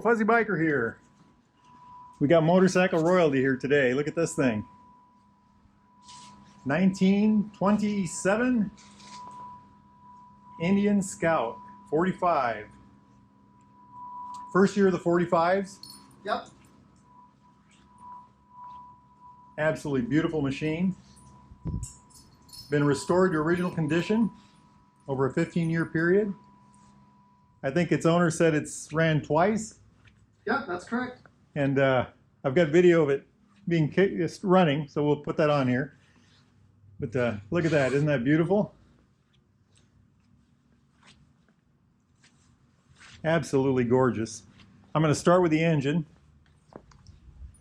Hello, Fuzzy Biker here. We got motorcycle royalty here today. Look at this thing. 1927 Indian Scout 45. First year of the 45s. Yep. Absolutely beautiful machine. Been restored to original condition over a 15-year period. I think its owner said it's ran twice. Yep, that's correct. And I've got video of it being running, so we'll put that on here. But look at that, isn't that beautiful? Absolutely gorgeous. I'm going to start with the engine.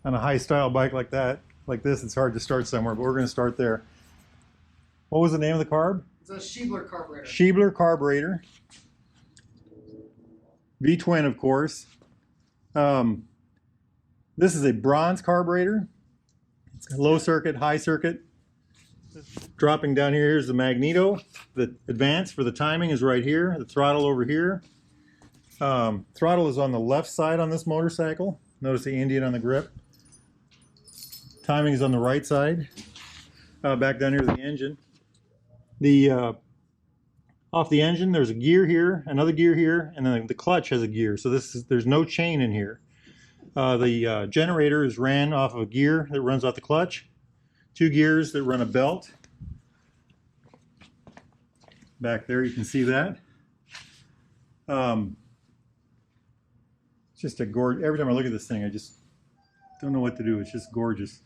On a high style bike like that, like this, it's hard to start somewhere, but we're going to start there. What was the name of the carb? It's a Schiebler carburetor. Schiebler carburetor. V-twin, of course. This is a bronze carburetor. It's got low circuit, high circuit. Dropping down here, here's the magneto. The advance for the timing is right here. The throttle over here. Throttle is on the left side on this motorcycle. Notice the Indian on the grip. Timing is on the right side. Back down here to the engine. Off the engine, there's a gear here, another gear here, and then the clutch has a gear. So there's no chain in here. The generator is ran off of a gear that runs off the clutch. Two gears that run a belt. Back there, you can see that. It's just a gorgeous. Every time I look at this thing, I just don't know what to do. It's just gorgeous.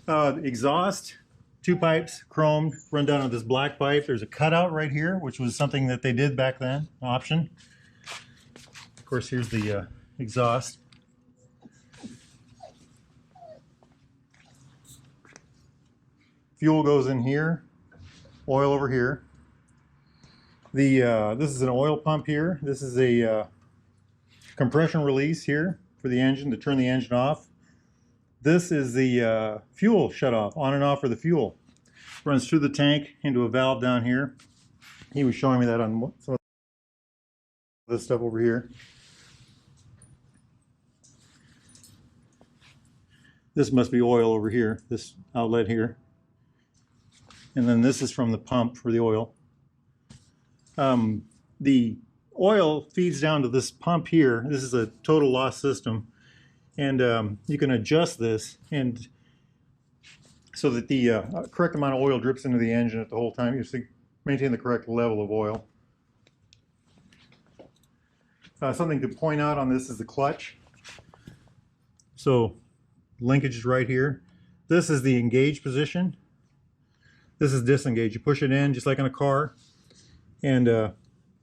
Exhaust. Two pipes, chromed, run down on this black pipe. There's a cutout right here, which was something that they did back then, option. Of course, here's the exhaust. Fuel goes in here, oil over here. This is an oil pump here. This is a compression release here for the engine to turn the engine off. This is the fuel shutoff, on and off for the fuel. Runs through the tank into a valve down here. He was showing me that on some of this stuff over here. This must be oil over here, this outlet here. And then this is from the pump for the oil. The oil feeds down to this pump here. This is a total loss system. And you can adjust this and so that the correct amount of oil drips into the engine at the whole time. You just maintain the correct level of oil. Something to point out on this is the clutch. So linkage is right here. This is the engage position. This is disengage. You push it in just like in a car, and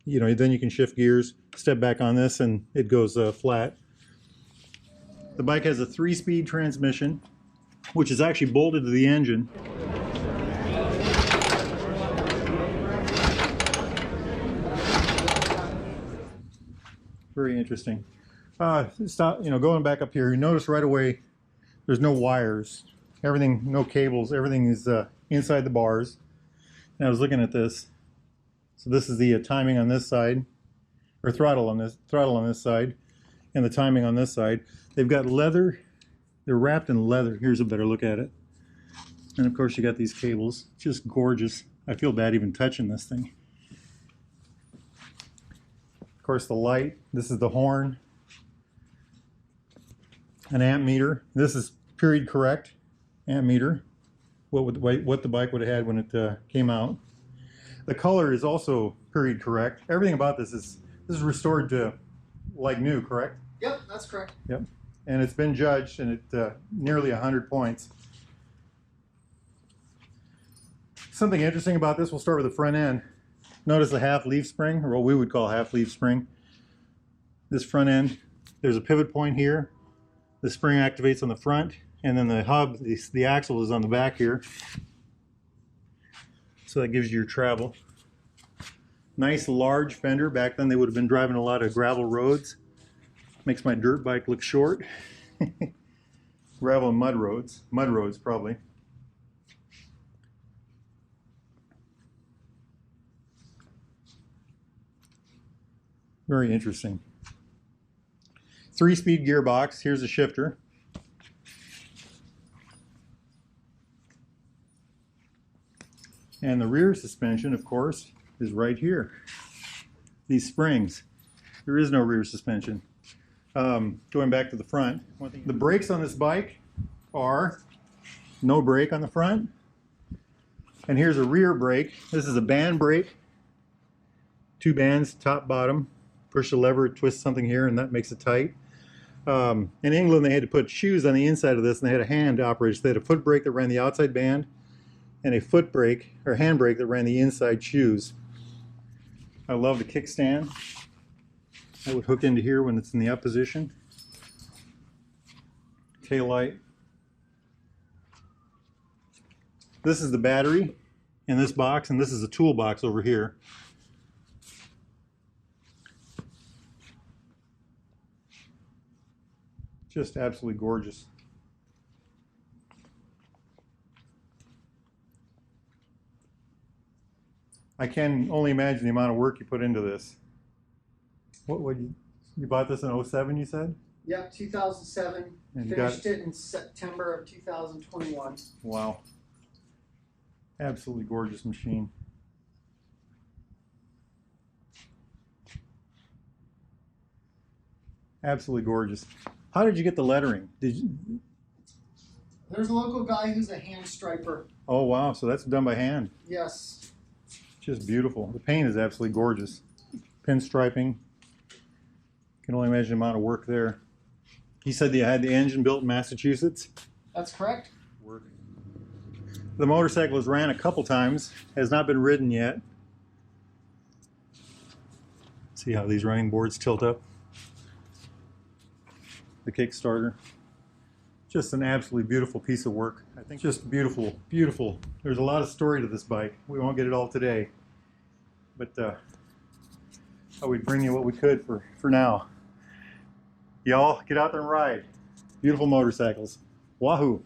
you know, then you can shift gears, step back on this, and it goes flat. The bike has a 3-speed transmission, which is actually bolted to the engine. Very interesting. Going back up here, you notice right away there's no wires. Everything, no cables, everything is inside the bars. And I was looking at this. So this is the timing on this side, or throttle on this side, and the timing on this side. They've got leather, they're wrapped in leather. Here's a better look at it. And of course you got these cables, just gorgeous. I feel bad even touching this thing. Of course the light, this is the horn. An amp meter, this is period correct amp meter. What the bike would have had when it came out. The color is also period correct. Everything about this is restored to like new, correct? Yep, that's correct. Yep. And it's been judged, and it nearly 100 points. Something interesting about this, we'll start with the front end. Notice the half leaf spring, or what we would call half leaf spring. This front end, there's a pivot point here. The spring activates on the front, and then the hub, the axle is on the back here. So that gives you your travel. Nice large fender. Back then they would have been driving a lot of gravel roads. Makes my dirt bike look short. Gravel and mud roads probably. Very interesting. 3-speed gearbox. Here's a shifter. And the rear suspension, of course, is right here. These springs. There is no rear suspension. Going back to the front, the brakes on this bike are no brake on the front. And here's a rear brake. This is a band brake. 2 bands, top, bottom. Push the lever, twist something here, and that makes it tight. In England, they had to put shoes on the inside of this, and they had a hand operated. So they had a foot brake that ran the outside band, and a foot brake or hand brake that ran the inside shoes. I love the kickstand. That would hook into here when it's in the up position. Tail light. This is the battery in this box, and this is a toolbox over here. Just absolutely gorgeous. I can only imagine the amount of work you put into this. What would you bought this in 07, you said? Yep, 2007. And you Finished it in September of 2021. Wow. Absolutely gorgeous machine. Absolutely gorgeous. How did you get the lettering? Did you? There's a local guy who's a hand striper. Oh wow, so that's done by hand. Yes. Just beautiful. The paint is absolutely gorgeous. Pinstriping. Can only imagine the amount of work there. He said you had the engine built in Massachusetts. That's correct. Work. The motorcycle has ran a couple times, has not been ridden yet. See how these running boards tilt up? The Kickstarter. Just an absolutely beautiful piece of work. I think just beautiful, beautiful. There's a lot of story to this bike. We won't get it all today, but thought we'd bring you what we could for now. Y'all get out there and ride. Beautiful motorcycles. Wahoo!